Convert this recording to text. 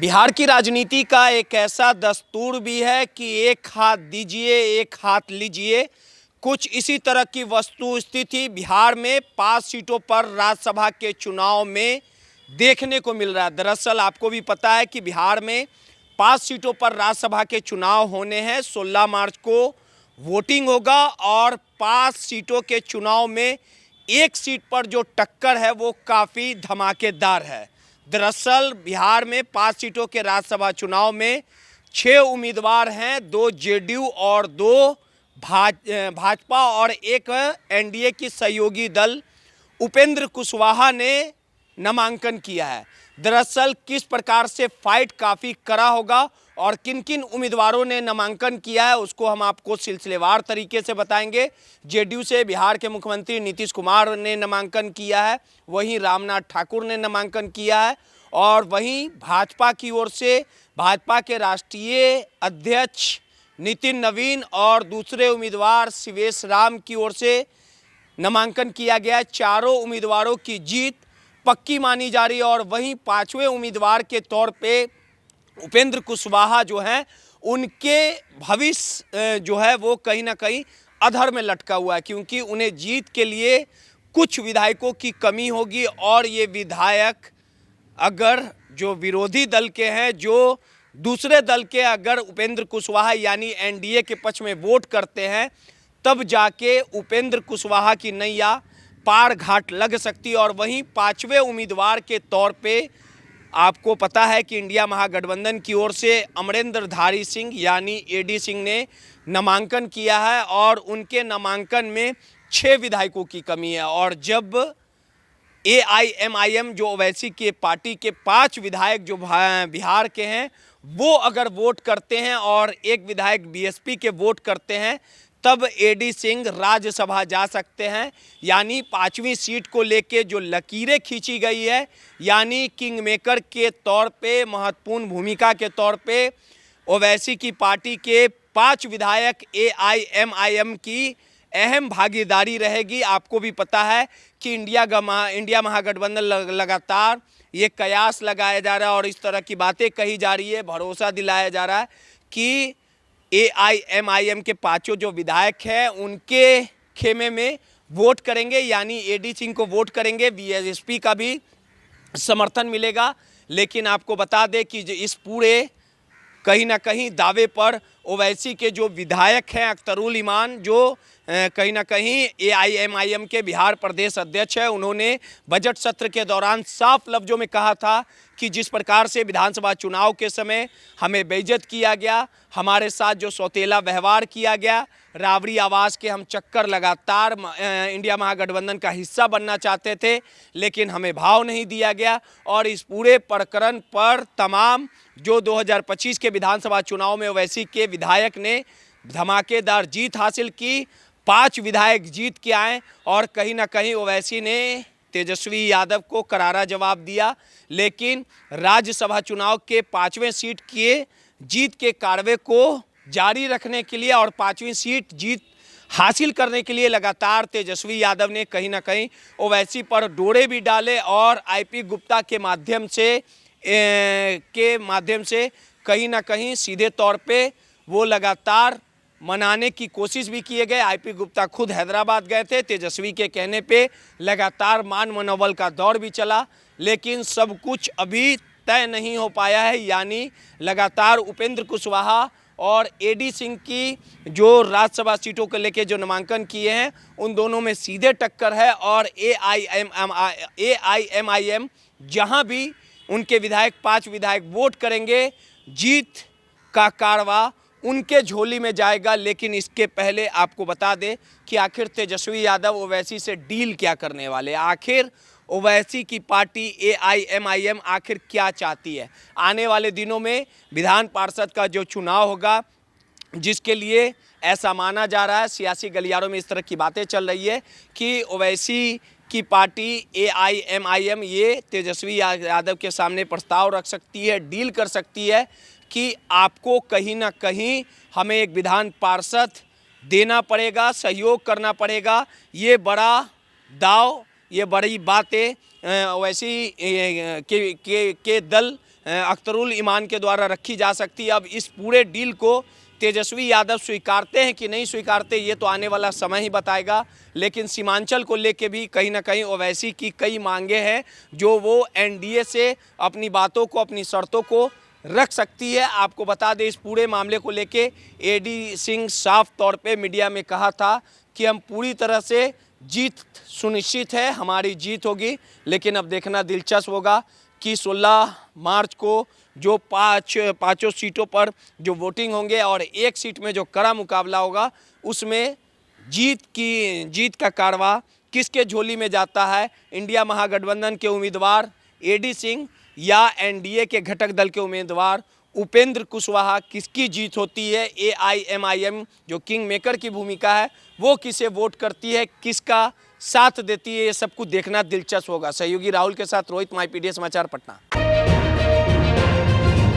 बिहार की राजनीति का एक ऐसा दस्तूर भी है कि एक हाथ दीजिए एक हाथ लीजिए। कुछ इसी तरह की वस्तु स्थिति बिहार में 5 सीटों पर राज्यसभा के चुनाव में देखने को मिल रहा है। दरअसल आपको भी पता है कि बिहार में 5 सीटों पर राज्यसभा के चुनाव होने हैं। 16 मार्च को वोटिंग होगा और 5 सीटों के चुनाव में एक सीट पर जो टक्कर है वो काफ़ी धमाकेदार है। दरअसल बिहार में 5 सीटों के राज्यसभा चुनाव में 6 उम्मीदवार हैं, 2 जेडीयू और 2 भाजपा और एक एनडीए की सहयोगी दल उपेंद्र कुशवाहा ने नामांकन किया है। दरअसल किस प्रकार से फाइट काफ़ी कड़ा होगा और किन किन उम्मीदवारों ने नामांकन किया है उसको हम आपको सिलसिलेवार तरीके से बताएंगे। जेडीयू से बिहार के मुख्यमंत्री नीतीश कुमार ने नामांकन किया है, वहीं रामनाथ ठाकुर ने नामांकन किया है और वहीं भाजपा की ओर से भाजपा के राष्ट्रीय अध्यक्ष नितिन नवीन और दूसरे उम्मीदवार शिवेश राम की ओर से नामांकन किया गया है। चारों उम्मीदवारों की जीत पक्की मानी जा रही है और वहीं 5वें उम्मीदवार के तौर पे उपेंद्र कुशवाहा जो हैं उनके भविष्य जो है वो कहीं ना कहीं अधर में लटका हुआ है, क्योंकि उन्हें जीत के लिए कुछ विधायकों की कमी होगी और ये विधायक अगर जो विरोधी दल के हैं, जो दूसरे दल के अगर उपेंद्र कुशवाहा यानी एनडीए के पक्ष में वोट करते हैं तब जाके उपेंद्र कुशवाहा की नैया पार घाट लग सकती है। और वहीं 5वें उम्मीदवार के तौर पे आपको पता है कि इंडिया महागठबंधन की ओर से अमरेंद्रधारी सिंह यानी एडी सिंह ने नामांकन किया है और उनके नामांकन में 6 विधायकों की कमी है। और जब एआईएमआईएम जो ओवैसी के पार्टी के 5 विधायक जो बिहार के हैं वो अगर वोट करते हैं और एक विधायक बीएसपी के वोट करते हैं तब एडी सिंह राज्यसभा जा सकते हैं। यानी 5वीं सीट को लेके जो लकीरें खींची गई है, यानी किंग मेकर के तौर पे महत्वपूर्ण भूमिका के तौर पे ओवैसी की पार्टी के 5 विधायक एआईएमआईएम की अहम भागीदारी रहेगी। आपको भी पता है कि इंडिया महागठबंधन लगातार ये कयास लगाया जा रहा है और इस तरह की बातें कही जा रही है, भरोसा दिलाया जा रहा है कि एआईएमआईएम के 5 जो विधायक हैं उनके खेमे में वोट करेंगे, यानी एडी सिंह को वोट करेंगे, बीएसपी का भी समर्थन मिलेगा। लेकिन आपको बता दें कि इस पूरे कहीं ना कहीं दावे पर ओवैसी के जो विधायक हैं अख्तरुल इमान, जो कहीं ना कहीं एआईएमआईएम के बिहार प्रदेश अध्यक्ष है, उन्होंने बजट सत्र के दौरान साफ लफ्जों में कहा था कि जिस प्रकार से विधानसभा चुनाव के समय हमें बेइज्जत किया गया, हमारे साथ जो सौतेला व्यवहार किया गया, राबड़ी आवास के हम चक्कर लगातार इंडिया महागठबंधन का हिस्सा बनना चाहते थे लेकिन हमें भाव नहीं दिया गया। और इस पूरे प्रकरण पर तमाम जो 2025 के विधानसभा चुनाव में ओवैसी के विधायक ने धमाकेदार जीत हासिल की, 5 विधायक जीत के आए और कहीं ना कहीं ओवैसी ने तेजस्वी यादव को करारा जवाब दिया। लेकिन राज्यसभा चुनाव के 5वें सीट के जीत के कारवे को जारी रखने के लिए और 5वीं सीट जीत हासिल करने के लिए लगातार तेजस्वी यादव ने कहीं ना कहीं ओवैसी पर डोरे भी डाले और आईपी गुप्ता के माध्यम से कहीं ना कहीं सीधे तौर पे वो लगातार मनाने की कोशिश भी किए गए। आईपी गुप्ता खुद हैदराबाद गए थे, तेजस्वी के कहने पे लगातार मान मनोबल का दौर भी चला, लेकिन सब कुछ अभी तय नहीं हो पाया है। यानी लगातार उपेंद्र कुशवाहा और एडी सिंह की जो राज्यसभा सीटों को लेके जो नामांकन किए हैं उन दोनों में सीधे टक्कर है और एआईएमआईएम जहां भी उनके विधायक 5 विधायक वोट करेंगे, जीत का कारवा उनके झोली में जाएगा। लेकिन इसके पहले आपको बता दें कि आखिर तेजस्वी यादव ओवैसी से डील क्या करने वाले, आखिर ओवैसी की पार्टी एआईएमआईएम आखिर क्या चाहती है। आने वाले दिनों में विधान पार्षद का जो चुनाव होगा, जिसके लिए ऐसा माना जा रहा है, सियासी गलियारों में इस तरह की बातें चल रही है कि ओवैसी की पार्टी एआईएमआईएम ये तेजस्वी यादव के सामने प्रस्ताव रख सकती है, डील कर सकती है कि आपको कहीं ना कहीं हमें एक विधान पार्षद देना पड़ेगा, सहयोग करना पड़ेगा। ये बड़ा दाव, ये बड़ी बातें ओवैसी के दल अख्तरुल ईमान के द्वारा रखी जा सकती है। अब इस पूरे डील को तेजस्वी यादव स्वीकारते हैं कि नहीं स्वीकारते, ये तो आने वाला समय ही बताएगा। लेकिन सीमांचल को लेके भी कहीं ना कहीं ओवैसी की कई मांगे हैं जो वो एनडीए से अपनी बातों को, अपनी शर्तों को रख सकती है। आपको बता दें, इस पूरे मामले को लेके एडी सिंह साफ तौर पे मीडिया में कहा था कि हम पूरी तरह से जीत सुनिश्चित है, हमारी जीत होगी। लेकिन अब देखना दिलचस्प होगा कि 16 मार्च को जो पाँचों सीटों पर जो वोटिंग होंगे और एक सीट में जो कड़ा मुकाबला होगा, उसमें जीत का कारवा किसके झोली में जाता है। इंडिया महागठबंधन के उम्मीदवार एडी सिंह या एनडीए के घटक दल के उम्मीदवार उपेंद्र कुशवाहा, किसकी जीत होती है। एआईएमआईएम जो किंग मेकर की भूमिका है वो किसे वोट करती है, किसका साथ देती है, ये सब कुछ देखना दिलचस्प होगा। सहयोगी राहुल के साथ रोहित, माईपीडीए समाचार, पटना।